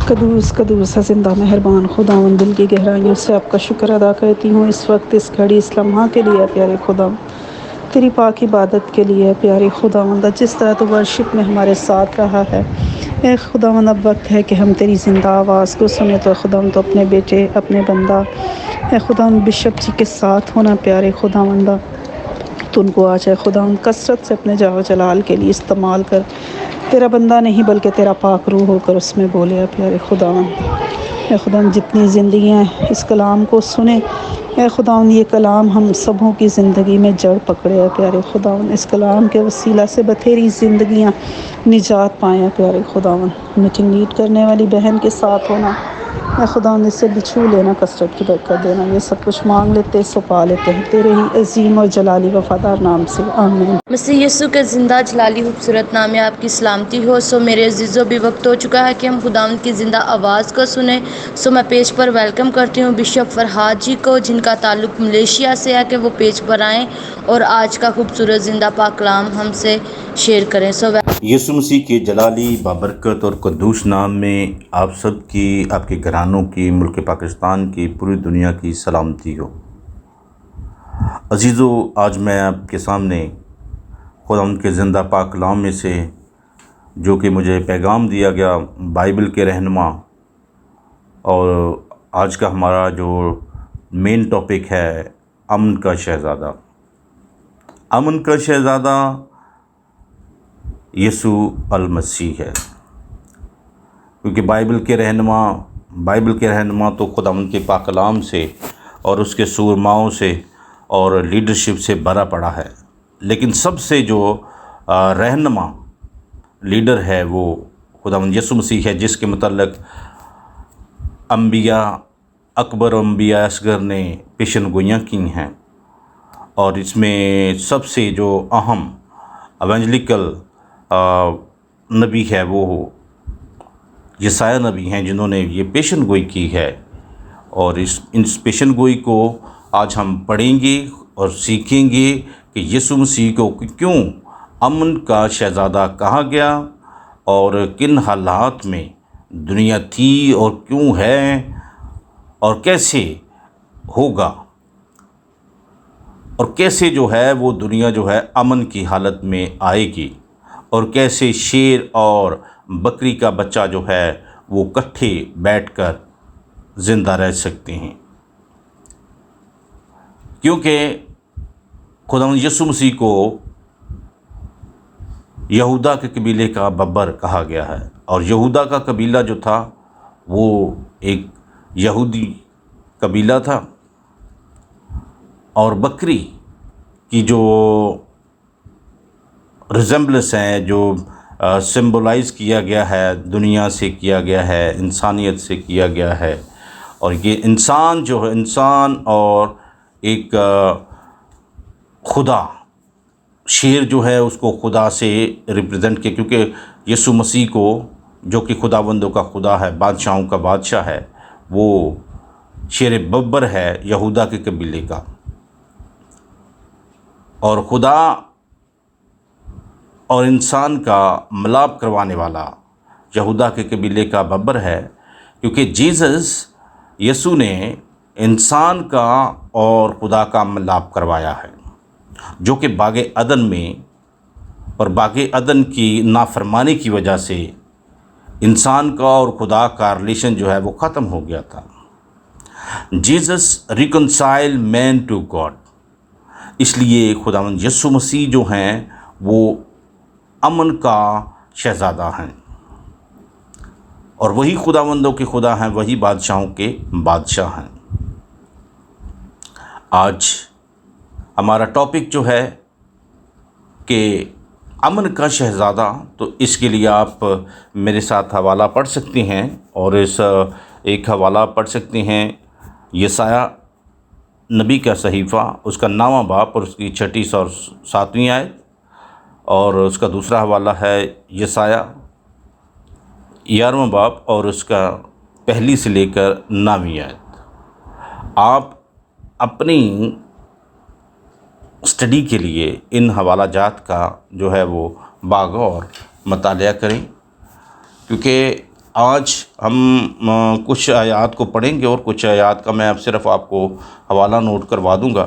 قدوس قدوس ہے زندہ مہربان خداوند، دل کی گہرائیوں سے آپ کا شکر ادا کرتی ہوں اس وقت، اس گھڑی، اس لمحہ کے لیے پیارے خدا، تیری پاک عبادت کے لیے پیارے خداوند، جس طرح تو ورشپ میں ہمارے ساتھ رہا ہے اے خداوند، اب وقت ہے کہ ہم تیری زندہ آواز کو سنیں تو خداوند، تو اپنے بیٹے، اپنے بندہ اے خداوند بشپ جی کے ساتھ ہونا پیارے خداوند، تو ان کو آج اے خداوند کثرت سے اپنے جاہ و جلال کے لیے استعمال کر، تیرا بندہ نہیں بلکہ تیرا پاک روح ہو کر اس میں بولے پیارے خداوند۔ اے خداوند جتنی زندگیاں اس کلام کو سنیں اے خداوند، یہ کلام ہم سبوں کی زندگی میں جڑ پکڑے ہے پیارے خداوند، اس کلام کے وسیلہ سے بتھیری زندگیاں نجات پائیں پیارے خداوند۔ میٹنگ لیڈ کرنے والی بہن کے ساتھ ہونا اے خداوند، اس سے بچھو لینا، کثرت کی برکت دینا، یہ سب کچھ مانگ لیتے سو پا لیتے ہیں تیرے ہی عظیم اور جلالی وفادار نام سے، آمین۔ مسیح یسوع کے زندہ جلالی خوبصورت نام میں آپ کی سلامتی ہو۔ سو میرے عزیزو، بھی وقت ہو چکا ہے کہ ہم خداوند کی زندہ آواز کو سنیں۔ سو میں پیج پر ویلکم کرتی ہوں بشپ فرحات جی کو، جن کا تعلق ملیشیا سے ہے، کہ وہ پیج پر آئیں اور آج کا خوبصورت زندہ پاک کلام ہم سے شیئر کریں۔ یسوع مسیح کے جلالی بابرکت اور قدوس نام میں آپ سب کی، آپ کے گھرانوں کی، ملک پاکستان کی، پوری دنیا کی سلامتی ہو۔ عزیزو، آج میں آپ کے سامنے خداوند کے زندہ پاک کلام میں سے جو کہ مجھے پیغام دیا گیا بائبل کے رہنما، اور آج کا ہمارا جو مین ٹاپک ہے امن کا شہزادہ۔ امن کا شہزادہ یسوع المسیح ہے، کیونکہ بائبل کے رہنما تو خداوند کے پاک کلام سے اور اس کے سورماؤں سے اور لیڈرشپ سے بھرا پڑا ہے، لیکن سب سے جو رہنما لیڈر ہے وہ خداوند یسوع مسیح ہے، جس کے متعلق انبیاء اکبر و انبیاء اصغر نے پیشن گوئیاں کی ہیں، اور اس میں سب سے جو اہم ایونجلیکل نبی ہے وہ یسایہ نبی ہیں، جنہوں نے یہ پیشن گوئی کی ہے، اور اس پیشن گوئی کو آج ہم پڑھیں گے اور سیکھیں گے کہ یسوع مسیح کو کیوں امن کا شہزادہ کہا گیا، اور کن حالات میں دنیا تھی اور کیوں ہے، اور کیسے ہوگا، اور کیسے جو ہے وہ دنیا جو ہے امن کی حالت میں آئے گی، اور کیسے شیر اور بکری کا بچہ جو ہے وہ کٹھے بیٹھ کر زندہ رہ سکتے ہیں، کیونکہ خداوند یسوع مسیح کو یہودا کے قبیلے کا ببر کہا گیا ہے، اور یہودا کا قبیلہ جو تھا وہ ایک یہودی قبیلہ تھا، اور بکری کی جو ریزمبلنس ہے، جو سمبولائز کیا گیا ہے، دنیا سے کیا گیا ہے، انسانیت سے کیا گیا ہے، اور یہ انسان جو ہے، انسان اور ایک خدا، شیر جو ہے اس کو خدا سے ریپرزینٹ کیا، کیونکہ یسوع مسیح کو جو کہ خداوندوں کا خدا ہے، بادشاہوں کا بادشاہ ہے، وہ شیر ببر ہے یہودا کے قبیلے کا، اور خدا اور انسان کا ملاپ کروانے والا یہودا کے قبیلے کا ببر ہے، کیونکہ جیزس یسوع نے انسان کا اور خدا کا ملاپ کروایا ہے، جو کہ باغ عدن میں، اور باغ عدن کی نافرمانی کی وجہ سے انسان کا اور خدا کا ریلیشن جو ہے وہ ختم ہو گیا تھا۔ Jesus reconcile man to God, اس لیے خداوند یسوع مسیح جو ہیں وہ امن کا شہزادہ ہیں، اور وہی خداوندوں کے خدا ہیں، وہی بادشاہوں کے بادشاہ ہیں۔ آج ہمارا ٹاپک جو ہے کہ امن کا شہزادہ، تو اس کے لیے آپ میرے ساتھ حوالہ پڑھ سکتے ہیں، اور اس ایک حوالہ پڑھ سکتے ہیں یسایہ نبی کا صحیفہ، اس کا 9واں باب اور اس کی 6 اور 7ویں آیت، اور اس کا دوسرا حوالہ ہے یسایہ 11واں باب اور اس کا 1 سے لے کر 9ویں آیت۔ آپ اپنی اسٹڈی کے لیے ان حوالہ جات کا جو ہے وہ باغور مطالعہ کریں، کیونکہ آج ہم کچھ آیات کو پڑھیں گے اور کچھ آیات کا میں اب صرف آپ کو حوالہ نوٹ کروا دوں گا۔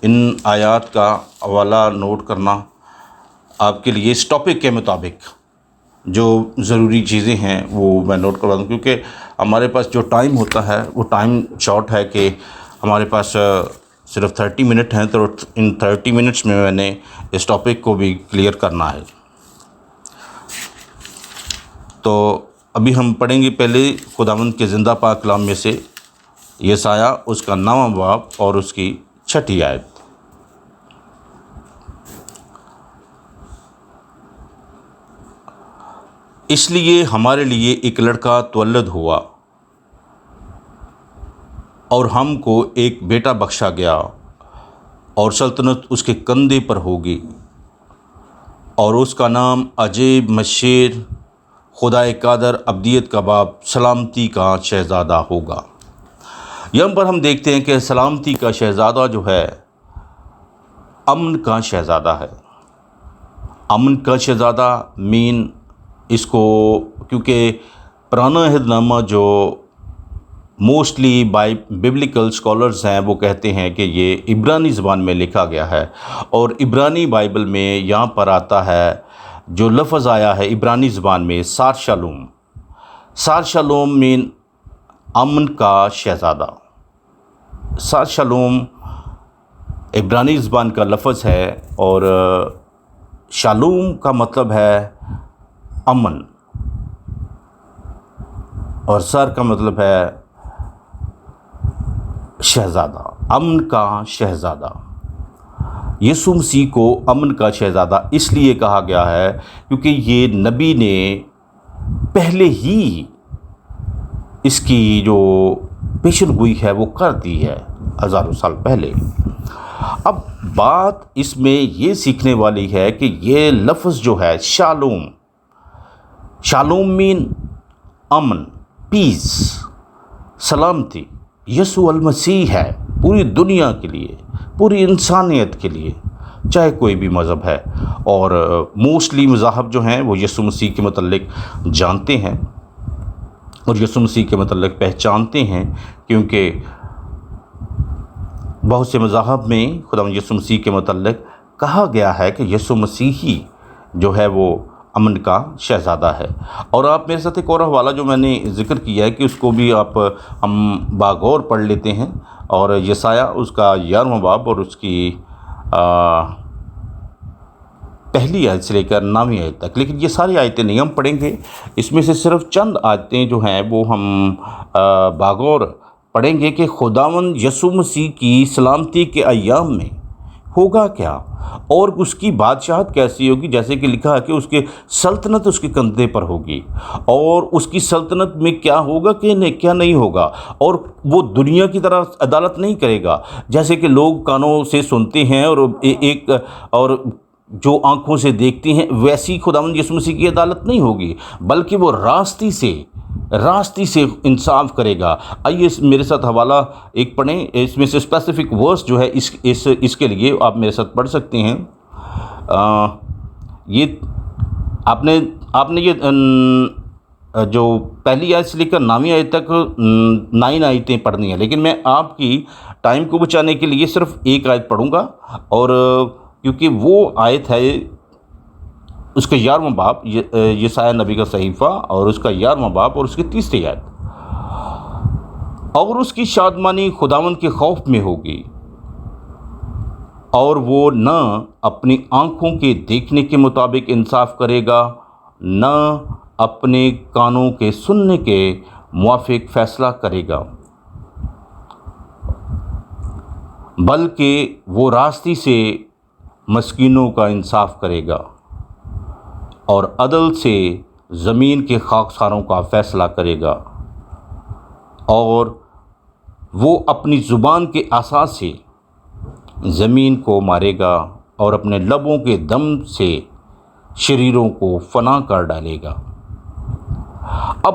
ان آیات کا حوالہ نوٹ کرنا آپ کے لیے اس ٹاپک کے مطابق جو ضروری چیزیں ہیں وہ میں نوٹ کروا دوں، کیونکہ ہمارے پاس جو ٹائم ہوتا ہے وہ ٹائم شارٹ ہے کہ ہمارے پاس صرف 30 منٹ ہیں، تو ان 30 منٹس میں نے اس ٹاپک کو بھی کلیئر کرنا ہے۔ تو ابھی ہم پڑھیں گے پہلے خداوند کے زندہ پاک کلام میں سے یسایہ اس کا 9واں باب اور اس کی 6 آیت۔ اس لیے ہمارے لیے ایک لڑکا تولد ہوا اور ہم کو ایک بیٹا بخشا گیا، اور سلطنت اس کے کندھے پر ہوگی، اور اس کا نام عجیب، مشیر، خدا قادر، ابدیت کا باپ، سلامتی کا شہزادہ ہوگا۔ یہاں پر ہم دیکھتے ہیں کہ سلامتی کا شہزادہ جو ہے امن کا شہزادہ ہے۔ امن کا شہزادہ اس کو، کیونکہ پرانا عہد نامہ جو موسٹلی ببلیکل اسکالرز ہیں وہ کہتے ہیں کہ یہ عبرانی زبان میں لکھا گیا ہے، اور عبرانی بائبل میں یہاں پر آتا ہے، جو لفظ آیا ہے عبرانی زبان میں سار شالوم۔ سار شالوم مین امن کا شہزادہ۔ سار شالوم عبرانی زبان کا لفظ ہے، اور شالوم کا مطلب ہے امن، اور سر کا مطلب ہے شہزادہ، امن کا شہزادہ۔ یسوع مسیح کو امن کا شہزادہ اس لیے کہا گیا ہے کیونکہ یہ نبی نے پہلے ہی اس کی جو پیشن گوئی ہے وہ کر دی ہے ہزاروں سال پہلے۔ اب بات اس میں یہ سیکھنے والی ہے کہ یہ لفظ جو ہے شالوم، شالوم مین امن، پیس، سلامتی، یسوع المسیح ہے پوری دنیا کے لیے، پوری انسانیت کے لیے، چاہے کوئی بھی مذہب ہے۔ اور موسٹلی مذاہب جو ہیں وہ یسوع مسیح کے متعلق جانتے ہیں اور یسوع مسیح کے متعلق پہچانتے ہیں، کیونکہ بہت سے مذاہب میں خدا یسوع مسیح کے متعلق کہا گیا ہے کہ یسوع مسیح ہی جو ہے وہ امن کا شہزادہ ہے۔ اور آپ میرے ساتھ ایک اور حوالہ جو میں نے ذکر کیا ہے کہ اس کو بھی ہم باغور پڑھ لیتے ہیں، اور یسایہ اس کا 11واں باب اور اس کی پہلی آیت سے لے کر 9ویں آیت تک، لیکن یہ ساری آیتیں نہیں ہم پڑھیں گے، اس میں سے صرف چند آیتیں جو ہیں وہ ہم باغور پڑھیں گے کہ خداوند یسوع مسیح کی سلامتی کے ایام میں ہوگا کیا، اور اس کی بادشاہت کیسی ہوگی، جیسے کہ لکھا ہے کہ اس کے سلطنت اس کے کندھے پر ہوگی، اور اس کی سلطنت میں کیا ہوگا کہ کیا نہیں ہوگا، اور وہ دنیا کی طرح عدالت نہیں کرے گا جیسے کہ لوگ کانوں سے سنتے ہیں اور جو آنکھوں سے دیکھتے ہیں، ویسی خداوند یسوع مسیح کی عدالت نہیں ہوگی، بلکہ وہ راستی سے انصاف کرے گا۔ آئیے میرے ساتھ حوالہ ایک پڑھیں، اس میں سے اسپیسیفک ورس جو ہے اس کے لیے آپ میرے ساتھ پڑھ سکتے ہیں۔ یہ آپ نے یہ جو پہلی آیت سے لے کر 9ویں آیت تک 9 آیتیں پڑھنی ہیں، لیکن میں آپ کی ٹائم کو بچانے کے لیے صرف ایک آیت پڑھوں گا، اور کیونکہ وہ آیت ہے اس کا 11واں باب، یسایہ نبی کا صحیفہ اور اس کا 11واں باب اور اس کی 3 آیت۔ اور اس کی شادمانی خداوند کے خوف میں ہوگی، اور وہ نہ اپنی آنکھوں کے دیکھنے کے مطابق انصاف کرے گا، نہ اپنے کانوں کے سننے کے موافق فیصلہ کرے گا، بلکہ وہ راستی سے مسکینوں کا انصاف کرے گا، اور عدل سے زمین کے خاکساروں کا فیصلہ کرے گا، اور وہ اپنی زبان کے عصا سے زمین کو مارے گا، اور اپنے لبوں کے دم سے شریروں کو فنا کر ڈالے گا۔ اب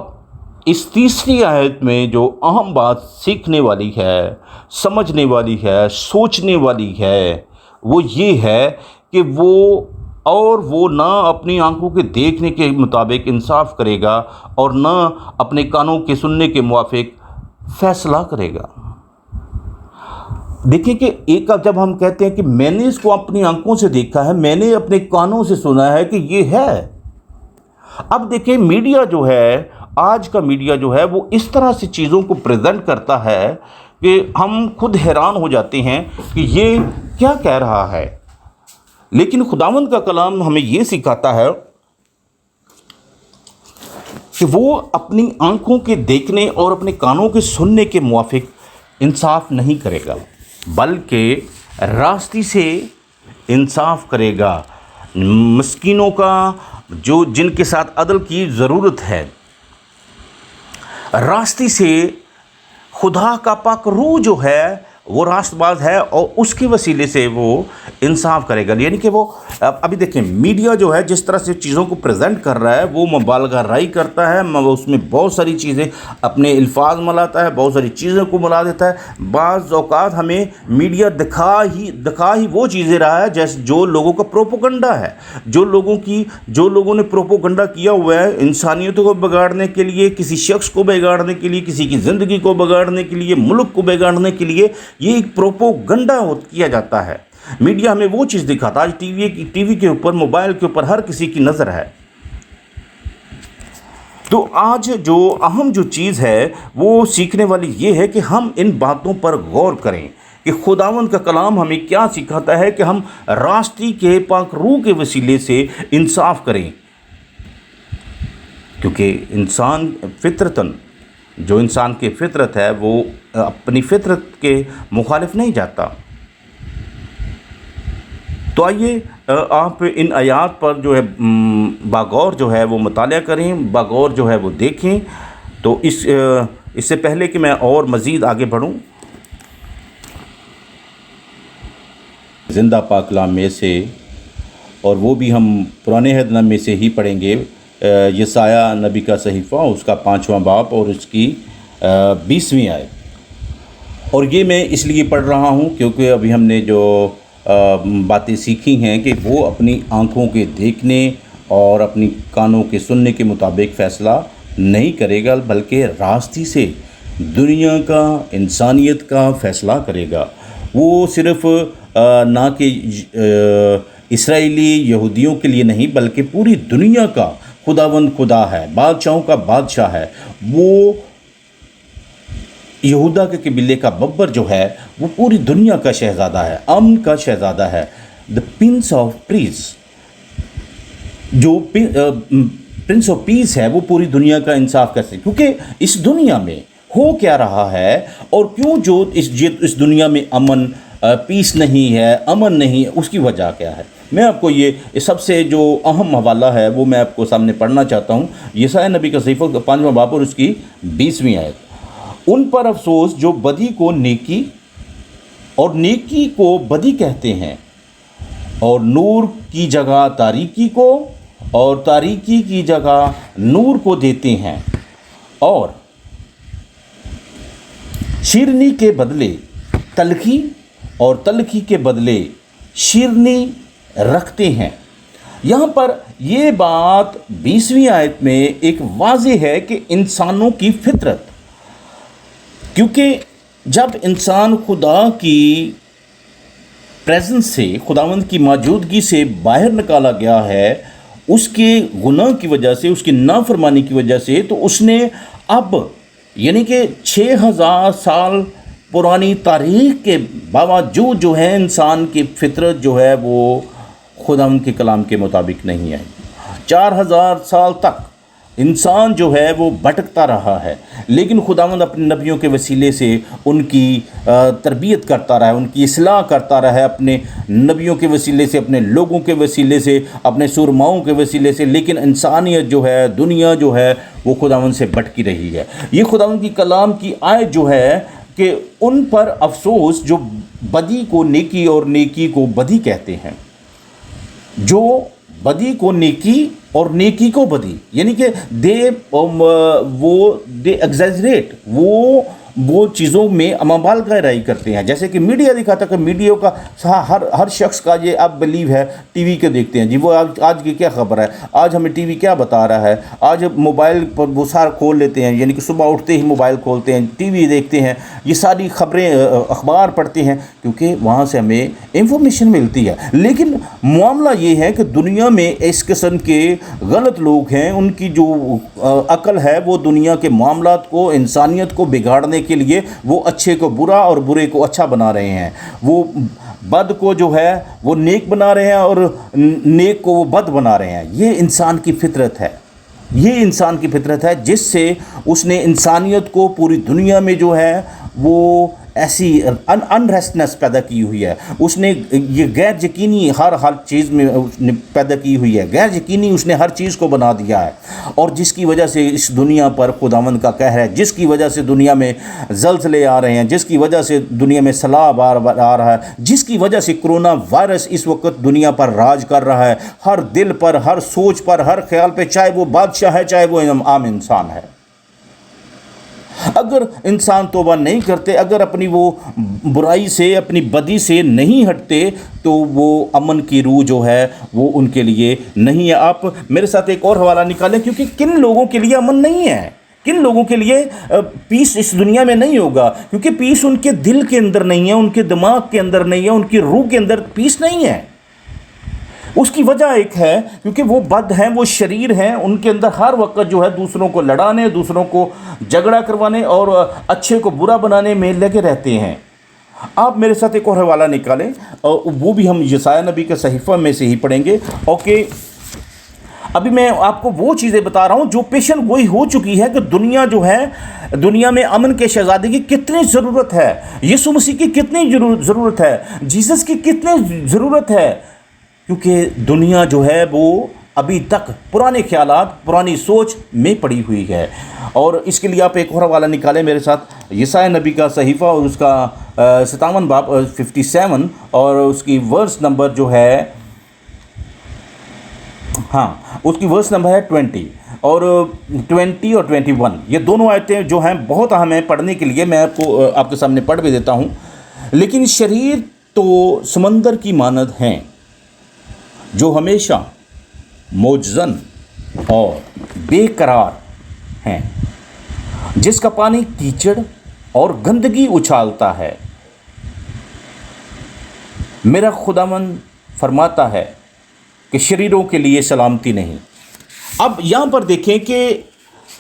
اس 3 آیت میں جو اہم بات سیکھنے والی ہے، سمجھنے والی ہے، سوچنے والی ہے، وہ یہ ہے کہ وہ اور وہ نہ اپنی آنکھوں کے دیکھنے کے مطابق انصاف کرے گا اور نہ اپنے کانوں کے سننے کے موافق فیصلہ کرے گا۔ دیکھیں کہ ایک جب ہم کہتے ہیں کہ میں نے اس کو اپنی آنکھوں سے دیکھا ہے، میں نے اپنے کانوں سے سنا ہے کہ یہ ہے۔ اب دیکھیں میڈیا جو ہے، آج کا میڈیا جو ہے وہ اس طرح سے چیزوں کو پریزنٹ کرتا ہے کہ ہم خود حیران ہو جاتے ہیں کہ یہ کیا کہہ رہا ہے۔ لیکن خداوند کا کلام ہمیں یہ سکھاتا ہے کہ وہ اپنی آنکھوں کے دیکھنے اور اپنے کانوں کے سننے کے موافق انصاف نہیں کرے گا، بلکہ راستی سے انصاف کرے گا۔ مسکینوں کا جن کے ساتھ عدل کی ضرورت ہے، راستی سے خدا کا پاک روح جو ہے وہ راست باز ہے اور اس کے وسیلے سے وہ انصاف کرے گا۔ یعنی کہ وہ ابھی دیکھیں میڈیا جو ہے جس طرح سے چیزوں کو پریزنٹ کر رہا ہے وہ مبالغہ رائی کرتا ہے، اس میں بہت ساری چیزیں اپنے الفاظ ملاتا ہے، بہت ساری چیزوں کو ملا دیتا ہے۔ بعض اوقات ہمیں میڈیا دکھا ہی وہ چیزیں رہا ہے جیسے جو لوگوں کا پروپوگنڈا ہے، جو لوگوں نے پروپوگنڈا کیا ہوا ہے انسانیتوں کو بگاڑنے کے لیے، کسی شخص کو بگاڑنے کے لیے، کسی کی زندگی کو بگاڑنے کے لیے، ملک کو بگاڑنے کے لیے، یہ ایک پروپوگنڈا کیا جاتا ہے۔ میڈیا ہمیں وہ چیز دکھاتا ہے۔ آج ٹی وی کے اوپر، موبائل کے اوپر ہر کسی کی نظر ہے۔ تو آج جو اہم چیز ہے وہ سیکھنے والی یہ ہے کہ ہم ان باتوں پر غور کریں کہ خداوند کا کلام ہمیں کیا سکھاتا ہے کہ ہم راستی کے پاک روح کے وسیلے سے انصاف کریں، کیونکہ انسان فطرتاً، جو انسان کی فطرت ہے وہ اپنی فطرت کے مخالف نہیں جاتا۔ تو آئیے آپ ان آیات پر جو ہے باغور جو ہے وہ مطالعہ کریں، باغور جو ہے وہ دیکھیں۔ تو اس سے پہلے کہ میں اور مزید آگے بڑھوں، زندہ پاک کلام میں سے، اور وہ بھی ہم پرانے عہد نامے سے ہی پڑھیں گے، یسایہ نبی کا صحیفہ، اس کا 5واں باب اور اس کی 20ویں آیت۔ اور یہ میں اس لیے پڑھ رہا ہوں کیونکہ ابھی ہم نے جو باتیں سیکھی ہیں کہ وہ اپنی آنکھوں کے دیکھنے اور اپنی کانوں کے سننے کے مطابق فیصلہ نہیں کرے گا، بلکہ راستی سے دنیا کا، انسانیت کا فیصلہ کرے گا۔ وہ صرف نہ کہ اسرائیلی یہودیوں کے لیے نہیں، بلکہ پوری دنیا کا خداوند خدا ہے، بادشاہوں کا بادشاہ ہے۔ وہ یہودا کے قبیلے کا ببر جو ہے وہ پوری دنیا کا شہزادہ ہے، امن کا شہزادہ ہے، دا پرنس آف پیس۔ جو پرنس آف پیس ہے وہ پوری دنیا کا انصاف کر سکے، کیونکہ اس دنیا میں ہو کیا رہا ہے اور کیوں جو اس دنیا میں امن پیس نہیں ہے، امن نہیں ہے، اس کی وجہ کیا ہے۔ میں آپ کو یہ سب سے جو اہم حوالہ ہے وہ میں آپ کو سامنے پڑھنا چاہتا ہوں، یسایہ نبی کا صحیفہ 5واں باب اور اس کی 20ویں آیت۔ ان پر افسوس جو بدی کو نیکی اور نیکی کو بدی کہتے ہیں، اور نور کی جگہ تاریکی کو اور تاریکی کی جگہ نور کو دیتے ہیں، اور شیرنی کے بدلے تلخی اور تلخی کے بدلے شیرنی رکھتے ہیں۔ یہاں پر یہ بات 20ویں آیت میں ایک واضح ہے کہ انسانوں کی فطرت، کیونکہ جب انسان خدا کی پریزنس سے، خداوند کی موجودگی سے باہر نکالا گیا ہے اس کے گناہ کی وجہ سے، اس کی نافرمانی کی وجہ سے، تو اس نے اب یعنی کہ 6000 سال پرانی تاریخ کے باوجود جو ہے انسان کی فطرت جو ہے وہ خداوند کے کلام کے مطابق نہیں ہے۔ 4000 سال تک انسان جو ہے وہ بھٹکتا رہا ہے، لیکن خداوند اپنے نبیوں کے وسیلے سے ان کی تربیت کرتا رہا ہے، ان کی اصلاح کرتا رہا ہے، اپنے نبیوں کے وسیلے سے، اپنے لوگوں کے وسیلے سے، اپنے سورماؤں کے وسیلے سے، لیکن انسانیت جو ہے، دنیا جو ہے وہ خداوند سے بھٹکی رہی ہے۔ یہ خداوند کی کلام کی آیت جو ہے کہ ان پر افسوس جو بدی کو نیکی اور نیکی کو بدی کہتے ہیں، جو بدی کو نیکی اور نیکی کو بدی، یعنی کہ دے ایگزیجریٹ، وہ وہ چیزوں میں مبالغہ رائی کرتے ہیں. جیسے کہ میڈیا دکھاتا کہ میڈیا کا ہر شخص کا یہ اب بلیو ہے, ٹی وی کے دیکھتے ہیں جی وہ آج کی کیا خبر ہے, آج ہمیں ٹی وی کیا بتا رہا ہے, آج موبائل پر وہ سارا کھول لیتے ہیں, یعنی کہ صبح اٹھتے ہی موبائل کھولتے ہیں, ٹی وی دیکھتے ہیں, یہ ساری خبریں اخبار پڑھتے ہیں کیونکہ وہاں سے ہمیں انفارمیشن ملتی ہے. لیکن معاملہ یہ ہے کہ دنیا میں اس قسم کے غلط لوگ ہیں, ان کی جو عقل ہے وہ دنیا کے معاملات کو, انسانیت کو بگاڑنے کے لیے وہ اچھے کو برا اور برے کو اچھا بنا رہے ہیں. وہ بد کو جو ہے وہ نیک بنا رہے ہیں اور نیک کو وہ بد بنا رہے ہیں. یہ انسان کی فطرت ہے, یہ انسان کی فطرت ہے جس سے اس نے انسانیت کو پوری دنیا میں جو ہے وہ ایسی انریسٹنس پیدا کی ہوئی ہے. اس نے یہ غیر یقینی ہر چیز میں اس نے پیدا کی ہوئی ہے, غیر یقینی اس نے ہر چیز کو بنا دیا ہے, اور جس کی وجہ سے اس دنیا پر خداوند کا قہر ہے, جس کی وجہ سے دنیا میں زلزلے آ رہے ہیں, جس کی وجہ سے دنیا میں سیلاب آ رہا ہے, جس کی وجہ سے کرونا وائرس اس وقت دنیا پر راج کر رہا ہے, ہر دل پر, ہر سوچ پر, ہر خیال پہ, چاہے وہ بادشاہ ہے چاہے وہ عام انسان ہے. اگر انسان توبہ نہیں کرتے, اگر اپنی وہ برائی سے, اپنی بدی سے نہیں ہٹتے, تو وہ امن کی روح جو ہے وہ ان کے لیے نہیں ہے. آپ میرے ساتھ ایک اور حوالہ نکالیں, کیونکہ کن لوگوں کے لیے امن نہیں ہے, کن لوگوں کے لیے پیس اس دنیا میں نہیں ہوگا, کیونکہ پیس ان کے دل کے اندر نہیں ہے, ان کے دماغ کے اندر نہیں ہے, ان کی روح کے اندر پیس نہیں ہے. اس کی وجہ ایک ہے کیونکہ وہ بد ہیں, وہ شریر ہیں, ان کے اندر ہر وقت جو ہے دوسروں کو لڑانے, دوسروں کو جھگڑا کروانے اور اچھے کو برا بنانے میں لگے رہتے ہیں. آپ میرے ساتھ ایک اور حوالہ نکالیں, اور وہ بھی ہم یسایہ نبی کے صحیفہ میں سے ہی پڑھیں گے. اوکے, ابھی میں آپ کو وہ چیزیں بتا رہا ہوں جو پیشن گوئی ہو چکی ہے کہ دنیا جو ہے, دنیا میں امن کے شہزادے کی کتنی ضرورت ہے, یسوع مسیح کی کتنی ضرورت ہے, جیسس کی کتنی ضرورت ہے, کیونکہ دنیا جو ہے وہ ابھی تک پرانے خیالات, پرانی سوچ میں پڑی ہوئی ہے. اور اس کے لیے آپ ایک اور حوالہ نکالیں میرے ساتھ, یسایہ نبی کا صحیفہ اور اس کا 57 باب 57 اور اس کی ورس نمبر جو ہے, ہاں اس کی ورس نمبر ہے 20 اور 21, یہ دونوں آیتیں جو ہیں بہت اہم ہیں پڑھنے کے لیے. میں آپ کے سامنے پڑھ بھی دیتا ہوں. لیکن شریر تو سمندر کی مانند ہیں جو ہمیشہ موجزن اور بے قرار ہیں, جس کا پانی کیچڑ اور گندگی اچھالتا ہے. میرا خداوند فرماتا ہے کہ شریروں کے لیے سلامتی نہیں. اب یہاں پر دیکھیں کہ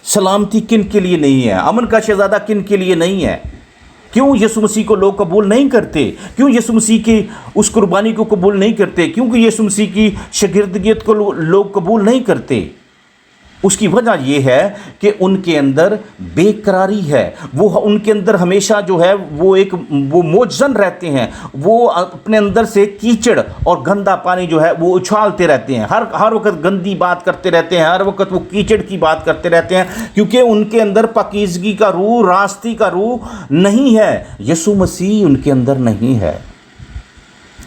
سلامتی کن کے لیے نہیں ہے, امن کا شہزادہ کن کے لیے نہیں ہے. کیوں یسوع مسیح کو لوگ قبول نہیں کرتے, کیوں یسوع مسیح کی اس قربانی کو قبول نہیں کرتے, کیونکہ یسوع مسیح کی شاگردگیت کو لوگ قبول نہیں کرتے. اس کی وجہ یہ ہے کہ ان کے اندر بے قراری ہے, وہ ان کے اندر ہمیشہ جو ہے وہ موجزن رہتے ہیں, وہ اپنے اندر سے کیچڑ اور گندا پانی جو ہے وہ اچھالتے رہتے ہیں, ہر وقت گندی بات کرتے رہتے ہیں, ہر وقت وہ کیچڑ کی بات کرتے رہتے ہیں, کیونکہ ان کے اندر پاکیزگی کا روح, راستی کا روح نہیں ہے. یسوع مسیح ان کے اندر نہیں ہے.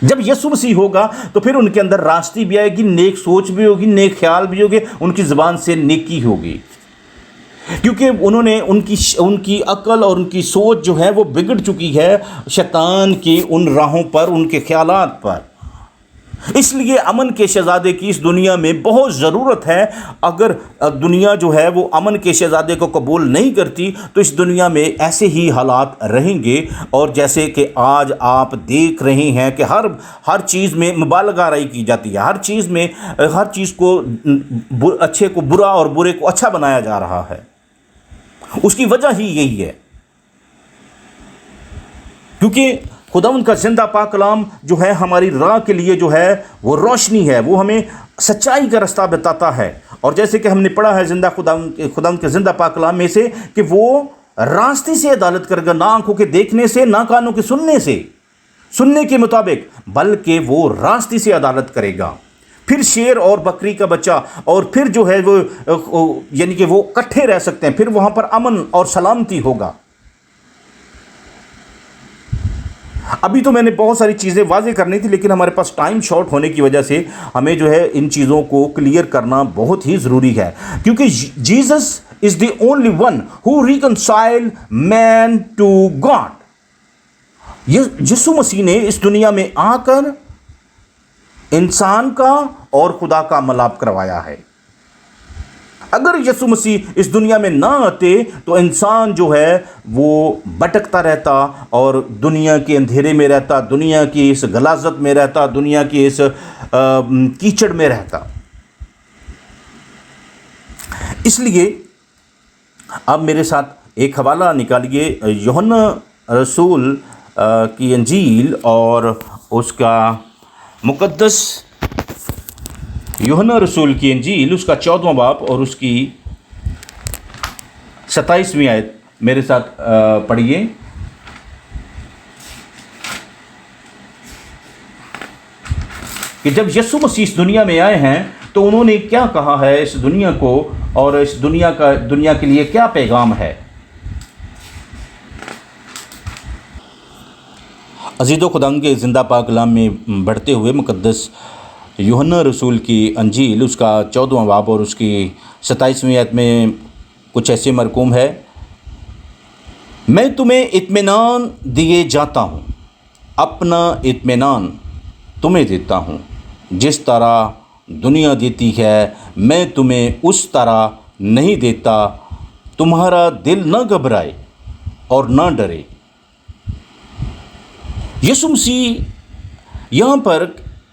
جب یسوع مسیح ہوگا تو پھر ان کے اندر راستی بھی آئے گی, نیک سوچ بھی ہوگی, نیک خیال بھی ہوگی, ان کی زبان سے نیکی ہوگی, کیونکہ انہوں نے ان کی عقل اور ان کی سوچ جو ہے وہ بگڑ چکی ہے شیطان کی ان راہوں پر, ان کے خیالات پر. اس لیے امن کے شہزادے کی اس دنیا میں بہت ضرورت ہے. اگر دنیا جو ہے وہ امن کے شہزادے کو قبول نہیں کرتی تو اس دنیا میں ایسے ہی حالات رہیں گے. اور جیسے کہ آج آپ دیکھ رہے ہیں کہ ہر چیز میں مبالغہ رائی کی جاتی ہے, ہر چیز کو اچھے کو برا اور برے کو اچھا بنایا جا رہا ہے. اس کی وجہ ہی یہی ہے کیونکہ خداوند کا زندہ پاک کلام جو ہے ہماری راہ کے لیے جو ہے وہ روشنی ہے, وہ ہمیں سچائی کا رستہ بتاتا ہے. اور جیسے کہ ہم نے پڑھا ہے خداوند کے زندہ پاک کلام میں سے کہ وہ راستے سے عدالت کرے گا, نہ آنکھوں کے دیکھنے سے, نہ کانوں کے سننے کے مطابق, بلکہ وہ راستے سے عدالت کرے گا. پھر شیر اور بکری کا بچہ اور پھر جو ہے وہ یعنی کہ وہ اکٹھے رہ سکتے ہیں, پھر وہاں پر امن اور سلامتی ہوگا. ابھی تو میں نے بہت ساری چیزیں واضح کرنی تھی، لیکن ہمارے پاس ٹائم شارٹ ہونے کی وجہ سے ہمیں جو ہے ان چیزوں کو کلیئر کرنا بہت ہی ضروری ہے، کیونکہ Jesus is the only one who reconcile man to God. یسوع مسیح نے اس دنیا میں آ کر انسان کا اور خدا کا ملاپ کروایا ہے۔ اگر یسوع مسیح اس دنیا میں نہ آتے تو انسان جو ہے وہ بھٹکتا رہتا اور دنیا کے اندھیرے میں رہتا، دنیا کی اس غلاظت میں رہتا، دنیا کی اس کیچڑ میں رہتا۔ اس لیے آپ میرے ساتھ ایک حوالہ نکالیے، یوحنا رسول کی انجیل اور اس کا مقدس یوحنا رسول کی انجیل، اس کا 14واں باب اور اس کی 27ویں آیت میرے ساتھ پڑھیے۔ کہ جب یسوع مسیح اس دنیا میں آئے ہیں تو انہوں نے کیا کہا ہے اس دنیا کو، اور اس دنیا کے لیے کیا پیغام ہے۔ عزیز و خداوند کے زندہ پاک کلام میں بڑھتے ہوئے مقدس یوحنا رسول کی انجیل، اس کا 14واں باب اور اس کی 27ویں آیت میں کچھ ایسے مرقوم ہے: میں تمہیں اطمینان دیے جاتا ہوں، اپنا اطمینان تمہیں دیتا ہوں، جس طرح دنیا دیتی ہے میں تمہیں اس طرح نہیں دیتا، تمہارا دل نہ گھبرائے اور نہ ڈرے۔ یسوع مسیح یہاں پر،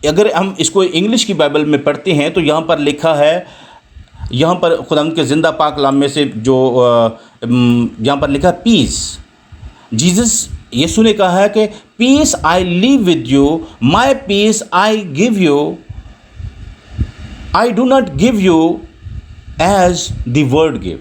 اگر ہم اس کو انگلش کی بائبل میں پڑھتے ہیں تو یہاں پر لکھا ہے، یہاں پر خداوند کے زندہ پاک کلام میں سے جو یہاں پر لکھا پیس، جیزس یسوع نے کہا ہے کہ peace I leave with you, my peace I give you, I do not give you as the world gave.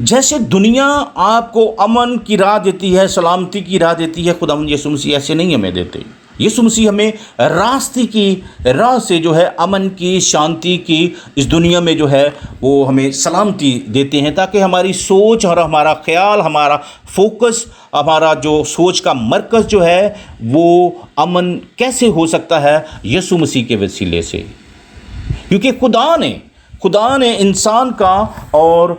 جیسے دنیا آپ کو امن کی راہ دیتی ہے، سلامتی کی راہ دیتی ہے، خداوند یسوع مسیح ایسے نہیں ہمیں دیتے۔ یسوع مسیح ہمیں راستے کی راہ سے جو ہے امن کی، شانتی کی، اس دنیا میں جو ہے وہ ہمیں سلامتی دیتے ہیں، تاکہ ہماری سوچ اور ہمارا خیال، ہمارا فوکس، ہمارا جو سوچ کا مرکز جو ہے وہ امن کیسے ہو سکتا ہے؟ یسوع مسیح کے وسیلے سے، کیونکہ خدا نے انسان کا اور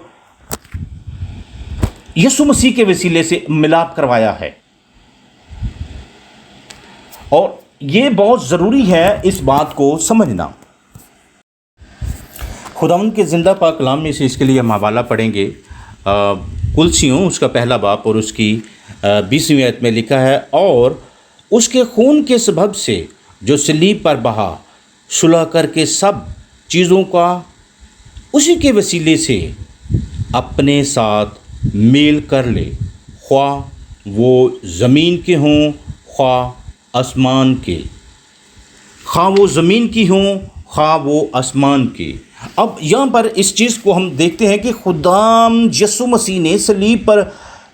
یسوع مسیح کے وسیلے سے ملاپ کروایا ہے۔ اور یہ بہت ضروری ہے اس بات کو سمجھنا۔ خداوند کے زندہ پاک کلام میں سے اس کے لیے ہم حوالہ پڑھیں گے، کلسیوں اس کا پہلا باب اور اس کی 20ویں آیت میں لکھا ہے: اور اس کے خون کے سبب سے جو صلیب پر بہا، صلح کر کے سب چیزوں کا اسی کے وسیلے سے اپنے ساتھ میل کر لے، خواہ وہ زمین کے ہوں خواہ آسمان کے، خواہ وہ زمین کی ہوں خواہ وہ آسمان کی۔ اب یہاں پر اس چیز کو ہم دیکھتے ہیں کہ خداوند یسوع مسیح نے صلیب پر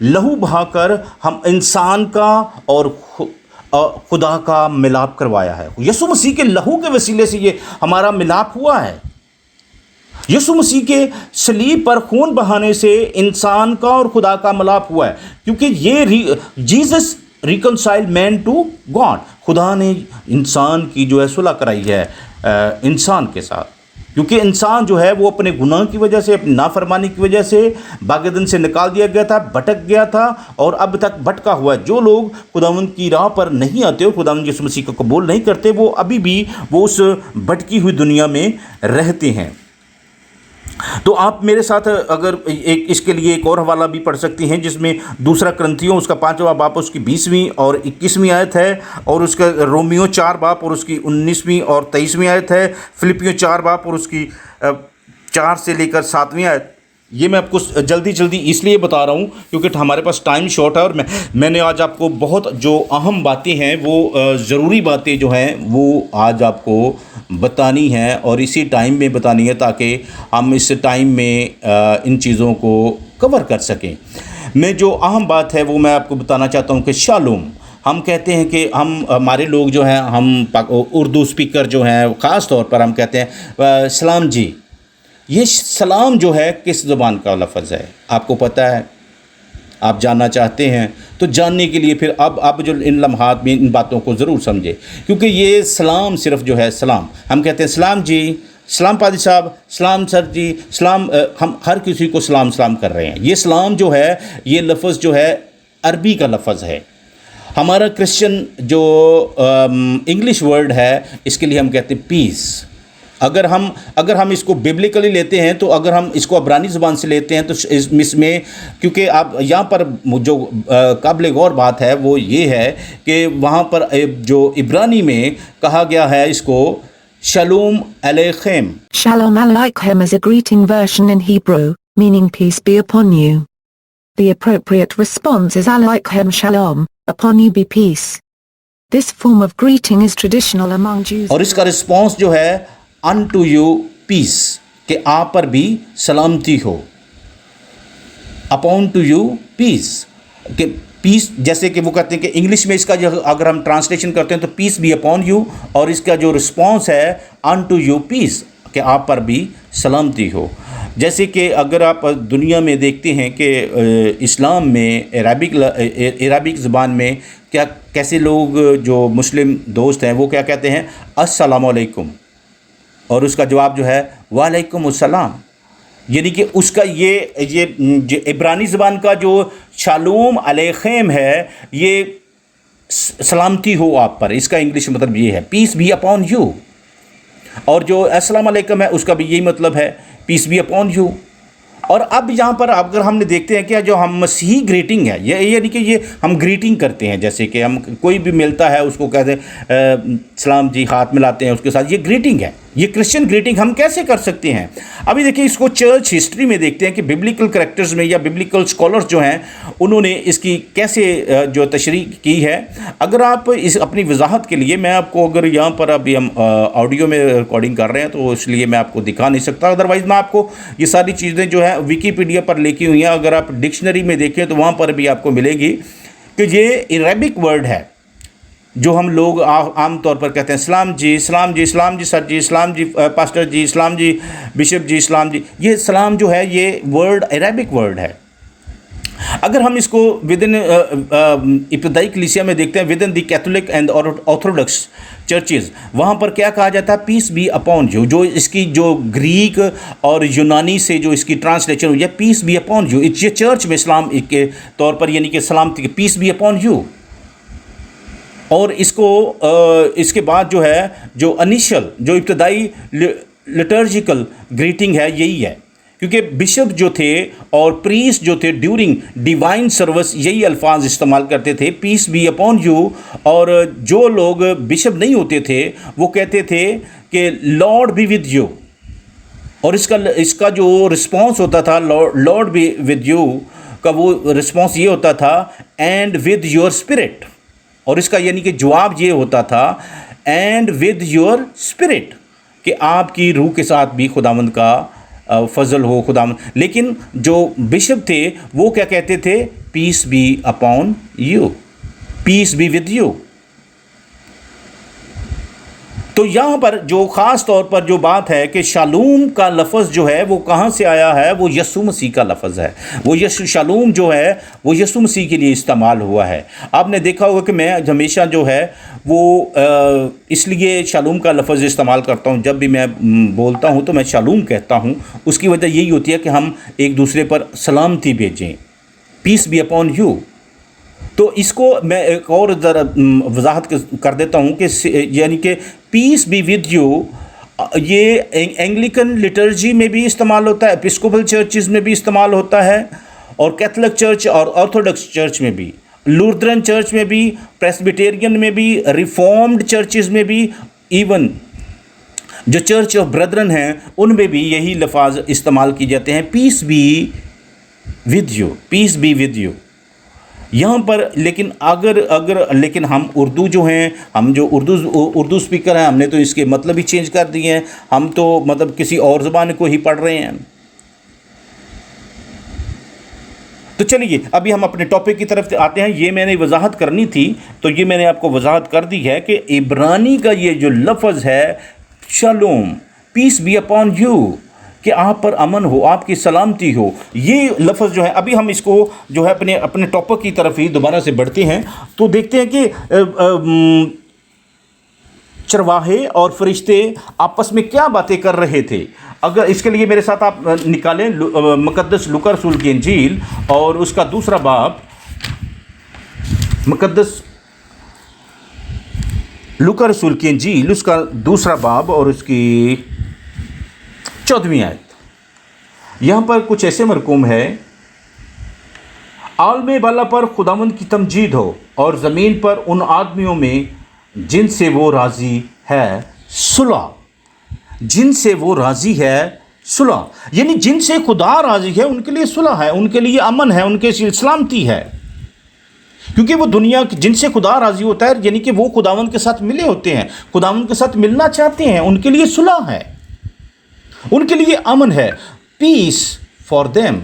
لہو بہا کر ہم انسان کا اور خدا کا ملاپ کروایا ہے۔ یسوع مسیح کے لہو کے وسیلے سے یہ ہمارا ملاپ ہوا ہے۔ یسوع مسیح کے صلیب پر خون بہانے سے انسان کا اور خدا کا ملاپ ہوا ہے، کیونکہ یہ Jesus reconcile man to God, خدا نے انسان کی جو ہے صلح کرائی ہے انسان کے ساتھ، کیونکہ انسان جو ہے وہ اپنے گناہ کی وجہ سے، اپنی نافرمانی کی وجہ سے باغ عدن سے نکال دیا گیا تھا، بھٹک گیا تھا اور اب تک بھٹکا ہوا ہے۔ جو لوگ خداوند کی راہ پر نہیں آتے اور خداوند یسوع مسیح کو قبول نہیں کرتے، وہ ابھی بھی وہ اس بھٹکی ہوئی دنیا میں رہتے ہیں۔ تو آپ میرے ساتھ اگر اس کے لیے ایک اور حوالہ بھی پڑھ سکتی ہیں، جس میں دوسرا کرنتھیوں اس کا 5واں باب اس کی 20ویں اور 21ویں آیت ہے، اور اس کا رومیو 4 باب اور اس کی 19ویں اور 23ویں آیت ہے، فلپیوں 4 باب اور اس کی 4 سے لے کر 7ویں آیت۔ یہ میں آپ کو جلدی اس لیے بتا رہا ہوں کیونکہ ہمارے پاس ٹائم شارٹ ہے، اور میں نے آج آپ کو بہت جو اہم باتیں ہیں، وہ ضروری باتیں جو ہیں وہ آج آپ کو بتانی ہیں، اور اسی ٹائم میں بتانی ہے تاکہ ہم اس ٹائم میں ان چیزوں کو کور کر سکیں۔ میں جو اہم بات ہے وہ میں آپ کو بتانا چاہتا ہوں کہ شالوم، ہم کہتے ہیں کہ ہمارے لوگ جو ہیں، ہم اردو اسپیکر جو ہیں خاص طور پر ہم کہتے ہیں سلام جی۔ یہ سلام جو ہے کس زبان کا لفظ ہے؟ آپ کو پتہ ہے؟ آپ جاننا چاہتے ہیں تو جاننے کے لیے پھر اب جو ان لمحات میں ان باتوں کو ضرور سمجھے، کیونکہ یہ سلام صرف جو ہے سلام، ہم کہتے ہیں سلام جی، سلام پادری صاحب، سلام سر جی، سلام، ہم ہر کسی کو سلام سلام کر رہے ہیں۔ یہ سلام جو ہے یہ لفظ جو ہے عربی کا لفظ ہے۔ ہمارا کرسچن جو انگلش ورڈ ہے اس کے لیے ہم کہتے ہیں پیس۔ اگر ہم اس کو ببلیکلی لیتے ہیں تو اگر ہم اس کو عبرانی زبان سے لیتے ہیں تو اس میں، کیونکہ آپ یہاں پر جو قابل غور بات ہے وہ یہ ہے کہ وہاں پر جو عبرانی میں کہا گیا ہے اس کو شالوم علیکم۔ Shalom Aleichem is a greeting version in Hebrew, meaning peace be upon you. The appropriate response is Aleichem Shalom, upon you be peace. This form of greeting is traditional among Jews. اور اس کا response جو ہے unto you peace، کہ آپ پر بھی سلامتی ہو، upon to you peace، کہ پیس، جیسے کہ وہ کہتے ہیں کہ انگلش میں اس کا جو اگر ہم ٹرانسلیشن کرتے ہیں تو پیس بی اپون یو، اور اس کا جو رسپانس ہے unto you peace، کہ آپ پر بھی سلامتی ہو۔ جیسے کہ اگر آپ دنیا میں دیکھتے ہیں کہ اسلام میں عربک زبان میں کیسے لوگ جو مسلم دوست ہیں وہ کیا کہتے ہیں، السلام علیکم، اور اس کا جواب جو ہے وعلیکم السلام، یعنی کہ اس کا یہ عبرانی زبان کا جو شالوم علیکم ہے یہ سلامتی ہو آپ پر، اس کا انگلش مطلب یہ ہے پیس بی اپون یو، اور جو السلام علیکم ہے اس کا بھی یہی مطلب ہے پیس بی اپون یو۔ اور اب یہاں پر اگر ہم نے دیکھتے ہیں کہ جو ہم مسیحی گریٹنگ ہے، یہ یعنی کہ یہ ہم گریٹنگ کرتے ہیں، جیسے کہ ہم کوئی بھی ملتا ہے اس کو کہتے ہیں سلام جی، ہاتھ ملاتے ہیں اس کے ساتھ، یہ گریٹنگ ہے۔ یہ کرسچن گریٹنگ ہم کیسے کر سکتے ہیں؟ ابھی دیکھیں اس کو چرچ ہسٹری میں دیکھتے ہیں کہ ببلیکل کریکٹرز میں یا ببلیکل اسکالرز جو ہیں انہوں نے اس کی کیسے جو تشریح کی ہے۔ اگر آپ اس اپنی وضاحت کے لیے میں آپ کو، اگر یہاں پر ابھی ہم آڈیو میں ریکارڈنگ کر رہے ہیں تو اس لیے میں آپ کو دکھا نہیں سکتا، ادروائز میں آپ کو یہ ساری چیزیں جو ہیں ویکیپیڈیا پر لکھی ہوئی ہیں، اگر آپ ڈکشنری میں دیکھیں تو وہاں پر بھی آپ کو ملے گی کہ یہ عربک ورڈ ہے جو ہم لوگ عام طور پر کہتے ہیں سلام جی، سلام جی، سلام جی سر جی، سلام جی پاسٹر جی، سلام جی بشپ جی، سلام جی، یہ سلام جو ہے یہ ورڈ عربک ورڈ ہے۔ اگر ہم اس کو ودن ابتدائی کلیسیا میں دیکھتے ہیں، ودن دی کیتھولک اینڈ آرتھوڈکس چرچز، وہاں پر کیا کہا جاتا ہے، پیس بی اپون یو، جو اس کی جو گریک اور یونانی سے جو اس کی ٹرانسلیشن ہوئی ہے پیس بی اپون یو، یہ چرچ میں اسلام کے طور پر یعنی کہ سلامتی، پیس بی اپون یو۔ اور اس کو اس کے بعد جو ہے جو انیشل جو ابتدائی لٹرجیکل گریٹنگ ہے یہی ہے، کیونکہ بشپ جو تھے اور پریسٹ جو تھے ڈیورنگ ڈیوائن سروس یہی الفاظ استعمال کرتے تھے، پیس بی اپون یو، اور جو لوگ بشپ نہیں ہوتے تھے وہ کہتے تھے کہ لارڈ بی ود یو، اور اس کا جو رسپانس ہوتا تھا لارڈ بی ود یو کا وہ رسپانس یہ ہوتا تھا اینڈ ود یور اسپرٹ، اور اس کا یعنی کہ جواب یہ ہوتا تھا اینڈ ود یور اسپرٹ، کہ آپ کی روح کے ساتھ بھی خداوند کا فضل ہو خداوند۔ لیکن جو بشپ تھے وہ کیا کہتے تھے، peace be upon you, peace be with you. تو یہاں پر جو خاص طور پر جو بات ہے کہ شالوم کا لفظ جو ہے وہ کہاں سے آیا ہے، وہ یسوع مسیح کا لفظ ہے، وہ شالوم جو ہے وہ یسوع مسیح کے لیے استعمال ہوا ہے۔ آپ نے دیکھا ہوگا کہ میں ہمیشہ جو ہے وہ اس لیے شالوم کا لفظ استعمال کرتا ہوں، جب بھی میں بولتا ہوں تو میں شالوم کہتا ہوں، اس کی وجہ یہی ہوتی ہے کہ ہم ایک دوسرے پر سلامتی بھیجیں، پیس بی اپون یو۔ تو اس کو میں ایک اور ذرا وضاحت کر دیتا ہوں کہ یعنی کہ پیس بی ود یو یہ اینگلیکن لٹرجی میں بھی استعمال ہوتا ہے، ایپسکوپل چرچز میں بھی استعمال ہوتا ہے، اور کیتھولک چرچ اور آرتھوڈکس چرچ میں بھی، لوتھرن چرچ میں بھی، پریسبیٹیرین میں بھی، ریفارمڈ چرچز میں بھی، ایون جو چرچ آف بردرن ہیں ان میں بھی یہی لفظ استعمال کی جاتے ہیں، peace be with you, peace be with you یہاں پر۔ لیکن لیکن ہم اردو جو ہیں، ہم جو اردو اسپیکر ہیں، ہم نے تو اس کے مطلب ہی چینج کر دیے ہیں، ہم تو مطلب کسی اور زبان کو ہی پڑھ رہے ہیں۔ تو چلیے ابھی ہم اپنے ٹاپک کی طرف آتے ہیں۔ یہ میں نے وضاحت کرنی تھی تو یہ میں نے آپ کو وضاحت کر دی ہے کہ عبرانی کا یہ جو لفظ ہے shalom, peace be upon you, کہ آپ پر امن ہو، آپ کی سلامتی ہو. یہ لفظ جو ہے ابھی ہم اس کو جو ہے اپنے ٹاپک کی طرف ہی دوبارہ سے بڑھتے ہیں تو دیکھتے ہیں کہ چرواہے اور فرشتے آپس میں کیا باتیں کر رہے تھے. اگر اس کے لیے میرے ساتھ آپ نکالیں مقدس لوکا رسول کی انجیل اور اس کا دوسرا باب، مقدس لوکا رسول کی انجیل اس کا دوسرا باب اور اس کی 14ویں آیت. یہاں پر کچھ ایسے مرقوم ہے: عالم بالا پر خداوند کی تمجید ہو اور زمین پر ان آدمیوں میں جن سے وہ راضی ہے صلح. جن سے وہ راضی ہے صلح، یعنی جن سے خدا راضی ہے ان کے لیے صلح ہے، ان کے لیے امن ہے، ان کے سلامتی ہے. کیونکہ وہ دنیا جن سے خدا راضی ہوتا ہے یعنی کہ وہ خداوند کے ساتھ ملے ہوتے ہیں، خداوند کے ساتھ ملنا چاہتے ہیں، ان کے لیے صلح ہے، ان کے لیے امن ہے. پیس فار دیم.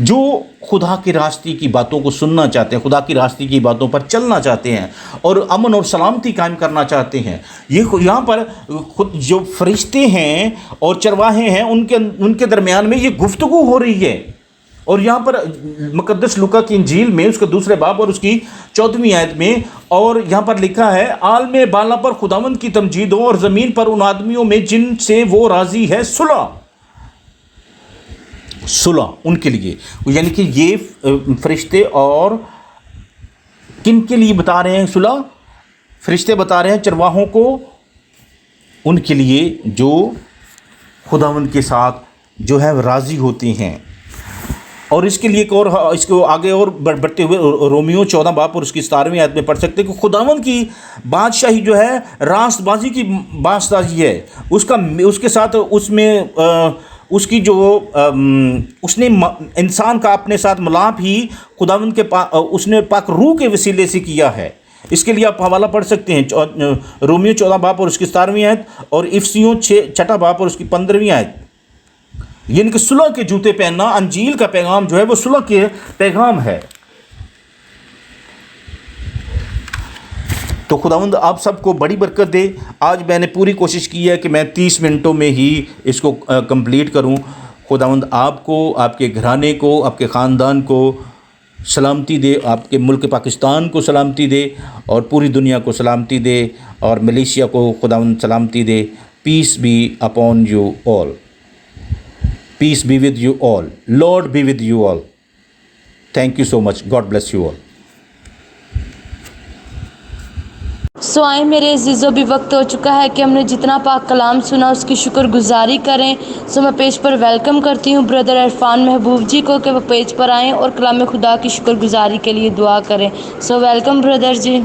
جو خدا کی راستے کی باتوں کو سننا چاہتے ہیں، خدا کی راستے کی باتوں پر چلنا چاہتے ہیں اور امن اور سلامتی قائم کرنا چاہتے ہیں. یہاں پر خود جو فرشتے ہیں اور چرواہے ہیں ان کے درمیان میں یہ گفتگو ہو رہی ہے. اور یہاں پر مقدس لوکا کی انجیل میں اس کے دوسرے باب اور اس کی 14ویں آیت میں اور یہاں پر لکھا ہے: عالم بالا پر خداوند کی تمجید ہو اور زمین پر ان آدمیوں میں جن سے وہ راضی ہے صلح. صلح ان کے لیے، یعنی کہ یہ فرشتے اور کن کے لیے بتا رہے ہیں صلح؟ فرشتے بتا رہے ہیں چرواہوں کو، ان کے لیے جو خداوند کے ساتھ جو ہے راضی ہوتے ہیں. اور اس کے لیے ایک اور اس کو آگے اور بڑھتے ہوئے رومیو 14 باب اور اس کی 17ویں آیت میں پڑھ سکتے ہیں کہ خداوند کی بادشاہی جو ہے راست بازی کی بادشاہی ہے. اس کے ساتھ اس میں اس کی جو اس نے انسان کا اپنے ساتھ ملاپ ہی خداوند کے اس نے پاک روح کے وسیلے سے کیا ہے. اس کے لیے آپ حوالہ پڑھ سکتے ہیں رومیو 14 باب اور اس کی 17ویں آیت اور افسیوں 6 باب اور اس کی 15ویں آیت. یعنی کہ صلح کے جوتے پہننا، انجیل کا پیغام جو ہے وہ صلح کے پیغام ہے. تو خداوند آپ سب کو بڑی برکت دے. آج میں نے پوری کوشش کی ہے کہ میں 30 منٹوں میں ہی اس کو کمپلیٹ کروں. خداوند آپ کو، آپ کے گھرانے کو، آپ کے خاندان کو سلامتی دے، آپ کے ملک پاکستان کو سلامتی دے اور پوری دنیا کو سلامتی دے اور ملیشیا کو خداوند سلامتی دے. Peace be upon you all. Peace be with you all. Lord be with you all. Thank you so much. God bless you all. سو آئیں میرے عزیزوں، بھی وقت ہو چکا ہے کہ ہم نے جتنا پاک کلام سنا اس کی شکر گزاری کریں. سو میں پیج پر ویلکم کرتی ہوں بردر عرفان محبوب جی کو کہ وہ پیج پر آئیں اور کلام خدا کی شکر گزاری کے لیے دعا کریں. سو ویلکم بردر جی.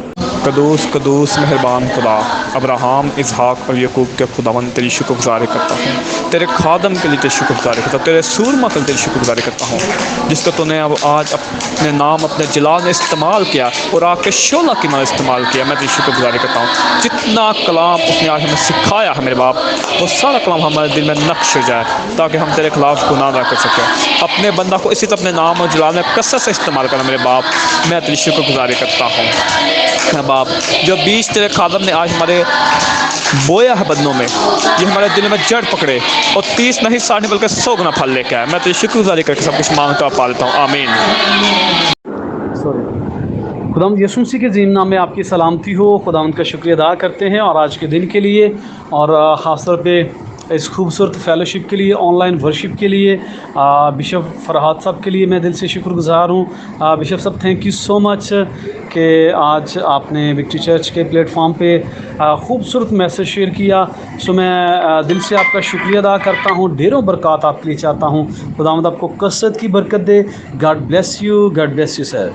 قدوس قدوس مہربان خدا، ابراہم، اسحاق اور یعقوب کے خداوند تیری شکر گزاری کرتا ہوں. تیرے خادم کے لیے تیری شکر گزاری کرتا ہوں. تیرے سورما کے لیے تیری شکر گزاری کرتا ہوں جس کو تو نے اب آج اپنے نام، اپنے جلال میں استعمال کیا اور آ کے شعلہ کی ماں استعمال کیا. میں تیری شکر گزاری کرتا ہوں. جتنا کلام اس نے آج ہمیں سکھایا ہے میرے باپ، وہ سارا کلام ہمارے دل میں نقش ہو جائے تاکہ ہم تیرے خلاف گناہ نہ کر سکیں. اپنے بندہ کو اسی طرح اپنے نام اور جلال میں کثرت سے استعمال کرنا میرے باپ. میں تیری شکر گزاری کرتا ہوں باپ. جو بیج تیرے خادم نے آج ہمارے بویا ہے بدنوں میں، یہ ہمارے دل میں جڑ پکڑے اور 30 نہیں 60 بلکہ 100 گنا پھل لے کے آئے. میں تیری شکر گزاری کر کے سب کچھ مانگتا اور پالتا ہوں. آمین. خداوند یسوع مسیح کے عظیم نام میں آپ کی سلامتی ہو. خداوند کا شکریہ ادا کرتے ہیں اور آج کے دن کے لیے اور خاص طور پہ اس خوبصورت فیلوشپ کے لیے، آن لائن ورشپ کے لیے بشپ فرحات صاحب کے لیے میں دل سے شکر گزار ہوں. بشپ صاحب تھینک یو سو مچ کہ آج آپ نے وکٹری چرچ کے پلیٹ فارم پہ خوبصورت میسج شیئر کیا. سو میں دل سے آپ کا شکریہ ادا کرتا ہوں. ڈھیروں برکات آپ کے لیے چاہتا ہوں. خداوند آپ کو کثرت کی برکت دے. God bless you. God bless you sir.